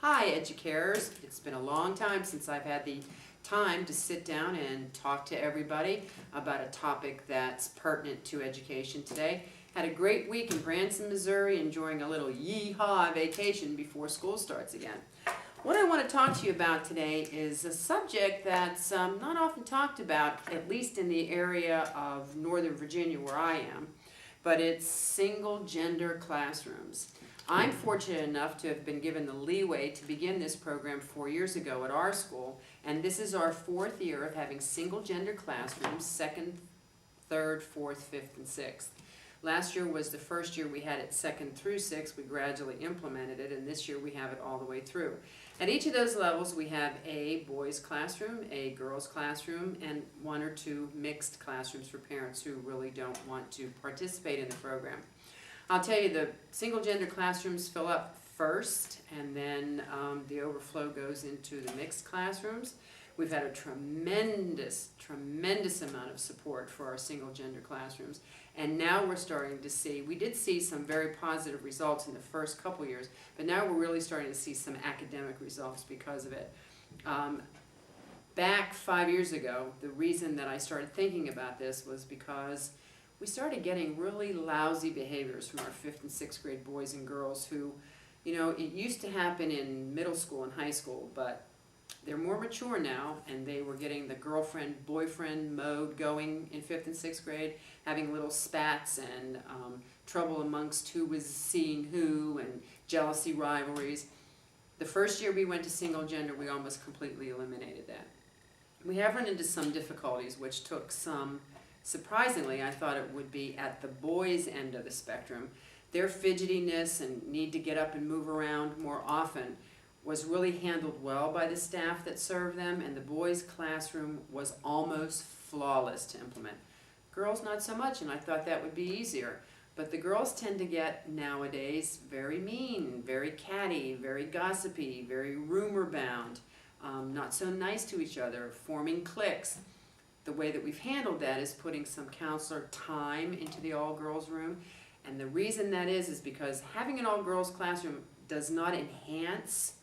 Hi, educators. It's been a long time since I've had the time to sit down and talk to everybody about a topic that's pertinent to education today. Had a great week in Branson, Missouri, enjoying a little yee-haw vacation before school starts again. What I want to talk to you about today is a subject that's not often talked about, at least in the area of Northern Virginia where I am, but it's single-gender classrooms. I'm fortunate enough to have been given the leeway to begin this program 4 years ago at our school, and this is our 4th year of having single-gender classrooms, 2nd, 3rd, 4th, 5th, and 6th. Last year was the first year we had it 2nd through 6th. We gradually implemented it, and this year we have it all the way through. At each of those levels, we have a boys' classroom, a girls' classroom, and 1 or 2 mixed classrooms for parents who really don't want to participate in the program. I'll tell you, the single-gender classrooms fill up first, and then the overflow goes into the mixed classrooms. We've had a tremendous amount of support for our single-gender classrooms, and now we're starting to see, we did see some very positive results in the first couple years, but now we're really starting to see some academic results because of it. Back 5 years ago, the reason that I started thinking about this was because we started getting really lousy behaviors from our 5th and 6th grade boys and girls who, you know, it used to happen in middle school and high school, but they're more mature now, and they were getting the girlfriend-boyfriend mode going in 5th and 6th grade, having little spats and trouble amongst who was seeing who and jealousy rivalries. The first year we went to single gender, we almost completely eliminated that. We have run into some difficulties, which took some, surprisingly, I thought it would be at the boys' end of the spectrum. Their fidgetiness and need to get up and move around more often was really handled well by the staff that served them, and the boys' classroom was almost flawless to implement. Girls not so much, and I thought that would be easier. But the girls tend to get, nowadays, very mean, very catty, very gossipy, very rumor-bound, not so nice to each other, forming cliques. The way that we've handled that is putting some counselor time into the all-girls room, and the reason that is because having an all-girls classroom does not enhance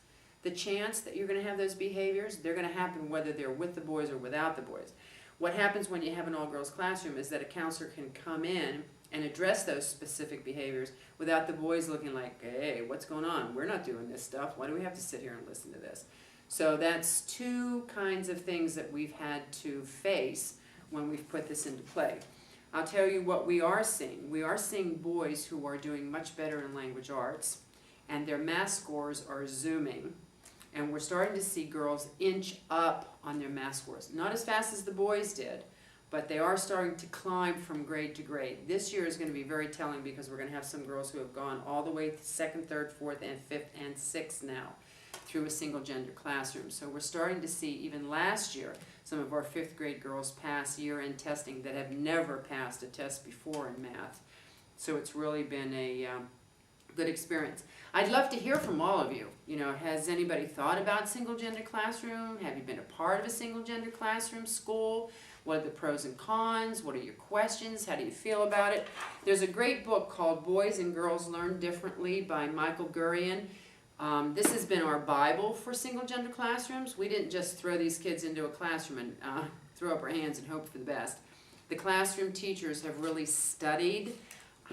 the chance that you're going to have those behaviors. They're going to happen whether they're with the boys or without the boys. What happens when you have an all-girls classroom is that a counselor can come in and address those specific behaviors without the boys looking like, hey, what's going on? We're not doing this stuff. Why do we have to sit here and listen to this? So that's 2 kinds of things that we've had to face when we've put this into play. I'll tell you what we are seeing. We are seeing boys who are doing much better in language arts, and their math scores are zooming. And we're starting to see girls inch up on their math scores. Not as fast as the boys did, but they are starting to climb from grade to grade. This year is going to be very telling because we're going to have some girls who have gone all the way to 2nd, 3rd, 4th, and 5th, and 6th now through a single-gender classroom. So we're starting to see, even last year, some of our 5th grade girls pass year-end testing that have never passed a test before in math. So it's really been a good experience. I'd love to hear from all of you. You know, has anybody thought about single-gender classroom? Have you been a part of a single-gender classroom school? What are the pros and cons? What are your questions? How do you feel about it? There's a great book called Boys and Girls Learn Differently by Michael Gurian. This has been our Bible for single-gender classrooms. We didn't just throw these kids into a classroom and throw up our hands and hope for the best. The classroom teachers have really studied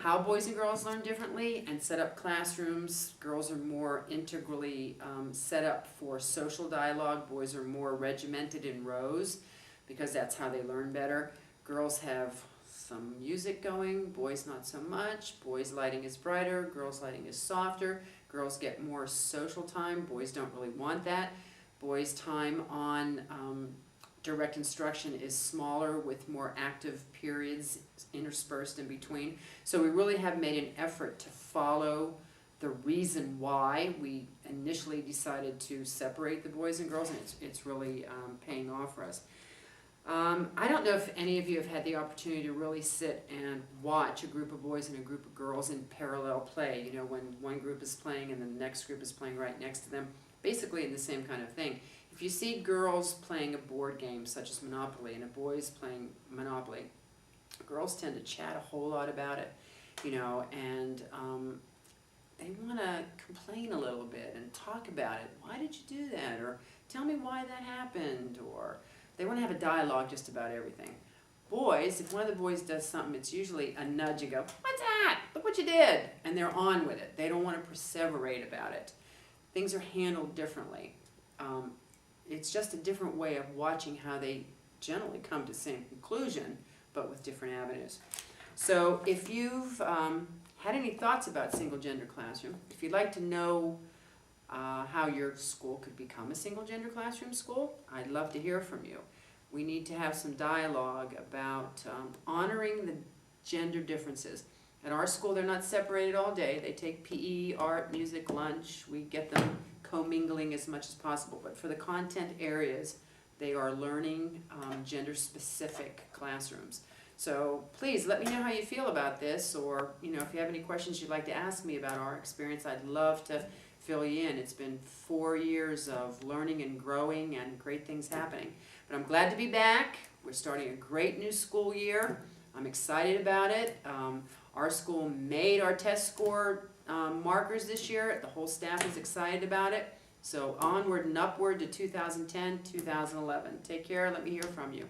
how boys and girls learn differently and set up classrooms. Girls are more integrally set up for social dialogue. Boys are more regimented in rows because that's how they learn better. Girls have some music going, boys not so much. Boys' lighting is brighter, girls' lighting is softer. Girls get more social time, boys don't really want that. Boys' time on direct instruction is smaller with more active periods interspersed in between. So we really have made an effort to follow the reason why we initially decided to separate the boys and girls, and it's really paying off for us. I don't know if any of you have had the opportunity to really sit and watch a group of boys and a group of girls in parallel play, you know, when one group is playing and the next group is playing right next to them, basically in the same kind of thing. If you see girls playing a board game such as Monopoly and a boys playing Monopoly, girls tend to chat a whole lot about it, you know, and they want to complain a little bit and talk about it. Why did you do that? Or tell me why that happened. Or they want to have a dialogue just about everything. Boys, if one of the boys does something, it's usually a nudge and go, what's that? Look what you did. And they're on with it. They don't want to perseverate about it. Things are handled differently. It's just a different way of watching how they generally come to the same conclusion, but with different avenues. So if you've had any thoughts about single gender classroom, if you'd like to know how your school could become a single gender classroom school, I'd love to hear from you. We need to have some dialogue about honoring the gender differences. At our school, they're not separated all day. They take PE, art, music, lunch. We get them commingling as much as possible. But for the content areas, they are learning gender-specific classrooms. So please let me know how you feel about this, or if you have any questions you'd like to ask me about our experience, I'd love to fill you in. It's been 4 years of learning and growing and great things happening. But I'm glad to be back. We're starting a great new school year. I'm excited about it. Our school made our test score markers this year. The whole staff is excited about it. So onward and upward to 2010, 2011. Take care. Let me hear from you.